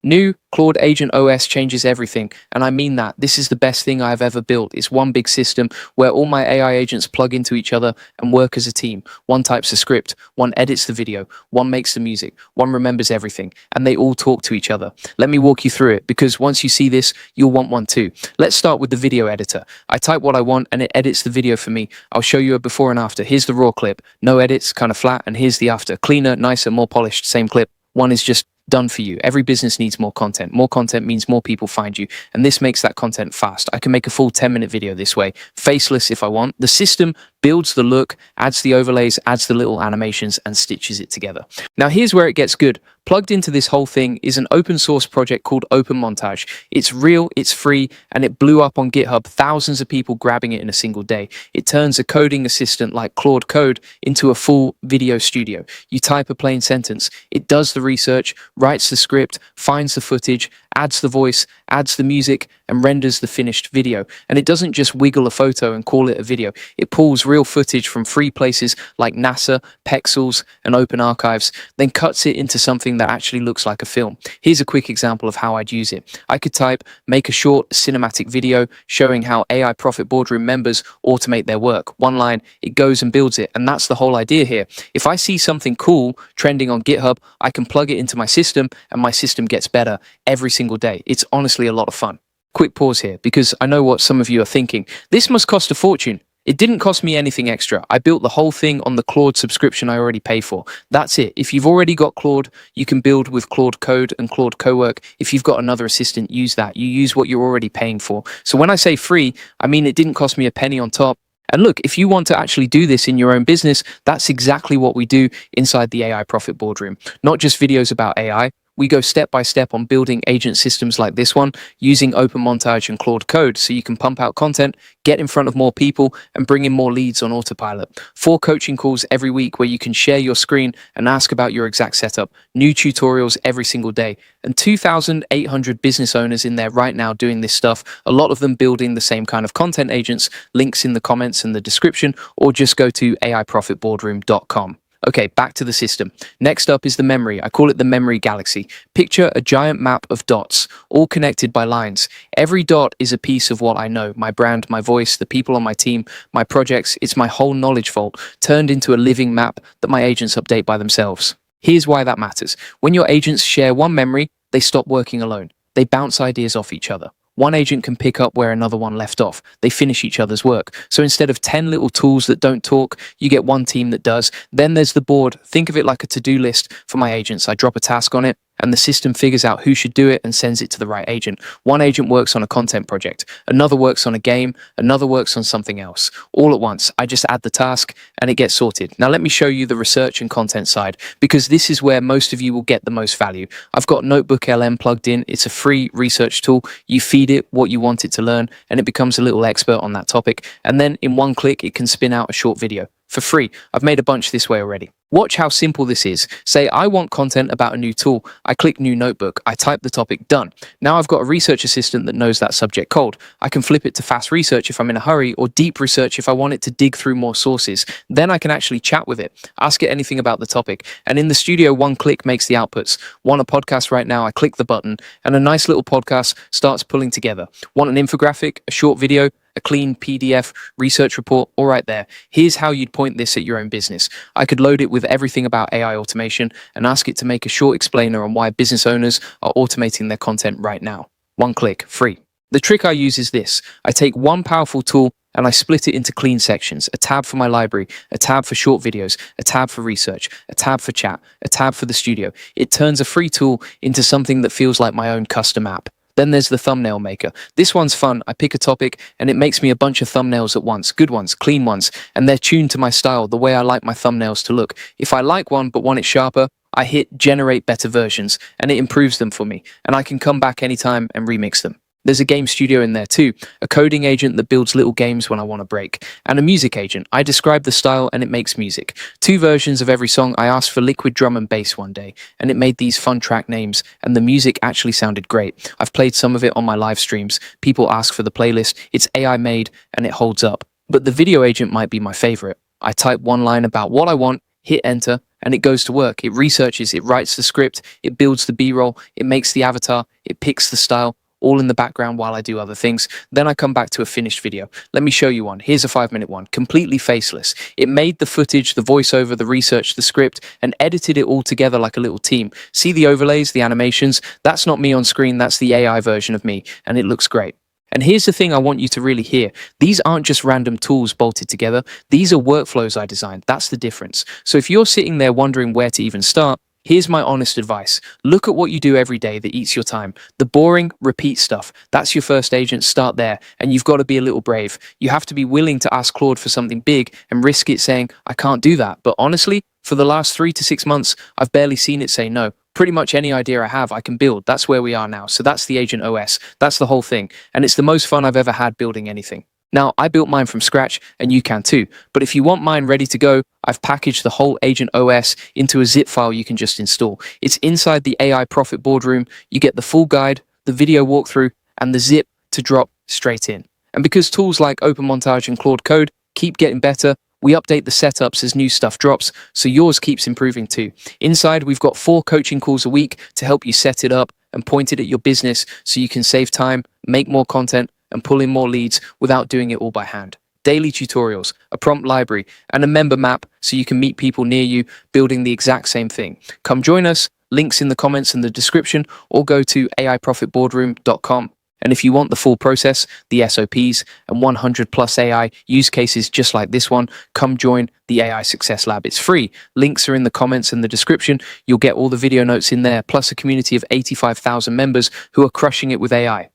New Claude Agent OS changes everything, and I mean that. This is the best thing I've ever built. It's one big system where all my AI agents plug into each other and work as a team. One types a script, one edits the video, one makes the music, one remembers everything, and they all talk to each other. Let me walk you through it, because once you see this, you'll want one too. Let's start with the video editor. I type what I want and it edits the video for me. I'll show you a before and after. Here's the raw clip. No edits, kind of flat, and here's the after. Cleaner, nicer, more polished, same clip. One is just done for you. Every business needs more content. More content means more people find you, and this makes that content fast. I can make a full 10-minute video this way, faceless if I want. The system builds the look, adds the overlays, adds the little animations, and stitches it together. Now here's where it gets good. Plugged into this whole thing is an open source project called OpenMontage. It's real, it's free, and it blew up on GitHub, thousands of people grabbing it in a single day. It turns a coding assistant like Claude Code into a full video studio. You type a plain sentence, it does the research, writes the script, finds the footage, adds the voice, adds the music, and renders the finished video. And it doesn't just wiggle a photo and call it a video. It pulls real footage from free places like NASA, Pexels, and Open Archives, then cuts it into something that actually looks like a film. Here's a quick example of how I'd use it. I could type, make a short cinematic video showing how AI Profit Boardroom members automate their work. One line, it goes and builds it. And that's the whole idea here. If I see something cool trending on GitHub, I can plug it into my system and my system gets better every single day. It's honestly a lot of fun. Quick pause here, because I know what some of you are thinking. This must cost a fortune. It didn't cost me anything extra. I built the whole thing on the Claude subscription I already pay for. That's it. If you've already got Claude, you can build with Claude Code and Claude Cowork. If you've got another assistant, use that. You use what you're already paying for. So when I say free, I mean it didn't cost me a penny on top. And look, if you want to actually do this in your own business, that's exactly what we do inside the AI Profit Boardroom. Not just videos about AI. We go step by step on building agent systems like this one using OpenMontage and Claude Code, so you can pump out content, get in front of more people, and bring in more leads on autopilot. 4 coaching calls every week where you can share your screen and ask about your exact setup. New tutorials every single day. And 2,800 business owners in there right now doing this stuff, a lot of them building the same kind of content agents. Links in the comments and the description, or just go to aiprofitboardroom.com. Okay, back to the system. Next up is the memory. I call it the memory galaxy. Picture a giant map of dots, all connected by lines. Every dot is a piece of what I know, my brand, my voice, the people on my team, my projects. It's my whole knowledge vault, turned into a living map that my agents update by themselves. Here's why that matters. When your agents share one memory, they stop working alone. They bounce ideas off each other. One agent can pick up where another one left off. They finish each other's work. So instead of 10 little tools that don't talk, you get one team that does. Then there's the board. Think of it like a to-do list for my agents. I drop a task on it, and the system figures out who should do it and sends it to the right agent. One agent works on a content project, another works on a game, another works on something else. All at once, I just add the task and it gets sorted. Now let me show you the research and content side, because this is where most of you will get the most value. I've got NotebookLM plugged in. It's a free research tool. You feed it what you want it to learn and it becomes a little expert on that topic. And then in one click, it can spin out a short video for free. I've made a bunch this way already. Watch how simple this is. Say I want content about a new tool. I click new notebook. I type the topic, done. Now I've got a research assistant that knows that subject cold. I can flip it to fast research if I'm in a hurry, or deep research if I want it to dig through more sources. Then I can actually chat with it, ask it anything about the topic. And in the studio, one click makes the outputs. Want a podcast right now? I click the button and a nice little podcast starts pulling together. Want an infographic, a short video, a clean PDF, research report, all right there. Here's how you'd point this at your own business. I could load it with everything about AI automation and ask it to make a short explainer on why business owners are automating their content right now. One click, free. The trick I use is this. I take one powerful tool and I split it into clean sections. A tab for my library, a tab for short videos, a tab for research, a tab for chat, a tab for the studio. It turns a free tool into something that feels like my own custom app. Then there's the thumbnail maker. This one's fun. I pick a topic and it makes me a bunch of thumbnails at once. Good ones, clean ones, and they're tuned to my style, the way I like my thumbnails to look. If I like one but want it sharper, I hit generate better versions and it improves them for me, and I can come back anytime and remix them. There's a game studio in there too, a coding agent that builds little games when I want a break, and a music agent. I describe the style and it makes music. 2 versions of every song. I asked for liquid drum and bass one day, and it made these fun track names, and the music actually sounded great. I've played some of it on my live streams. People ask for the playlist. It's AI made and it holds up. But the video agent might be my favorite. I type one line about what I want. hit enter, and it goes to work. It researches, it writes the script, it builds the B-roll, it makes the avatar, it picks the style, all in the background while I do other things. Then I come back to a finished video. Let me show you one. Here's a 5-minute one, completely faceless. It made the footage, the voiceover, the research, the script, and edited it all together like a little team. See the overlays, the animations? That's not me on screen, that's the AI version of me, and it looks great. And here's the thing I want you to really hear. These aren't just random tools bolted together. These are workflows I designed. That's the difference. So if you're sitting there wondering where to even start, here's my honest advice. Look at what you do every day that eats your time. The boring, repeat stuff. That's your first agent. Start there. And you've got to be a little brave. You have to be willing to ask Claude for something big and risk it saying, I can't do that. But honestly, for the last 3 to 6 months, I've barely seen it say no. Pretty much any idea I have, I can build. That's where we are now. So that's the Agent OS. That's the whole thing. And it's the most fun I've ever had building anything. Now, I built mine from scratch, and you can too. But if you want mine ready to go, I've packaged the whole Agent OS into a zip file you can just install. It's inside the AI Profit Boardroom. You get the full guide, the video walkthrough, and the zip to drop straight in. And because tools like OpenMontage and Claude Code keep getting better, we update the setups as new stuff drops, so yours keeps improving too. Inside, we've got 4 coaching calls a week to help you set it up and point it at your business so you can save time, make more content, and pull in more leads without doing it all by hand. Daily tutorials, a prompt library, and a member map so you can meet people near you building the exact same thing. Come join us, links in the comments and the description, or go to aiprofitboardroom.com. And if you want the full process, the SOPs, and 100 plus AI use cases just like this one, come join the AI Success Lab. It's free. Links are in the comments and the description. You'll get all the video notes in there, plus a community of 85,000 members who are crushing it with AI.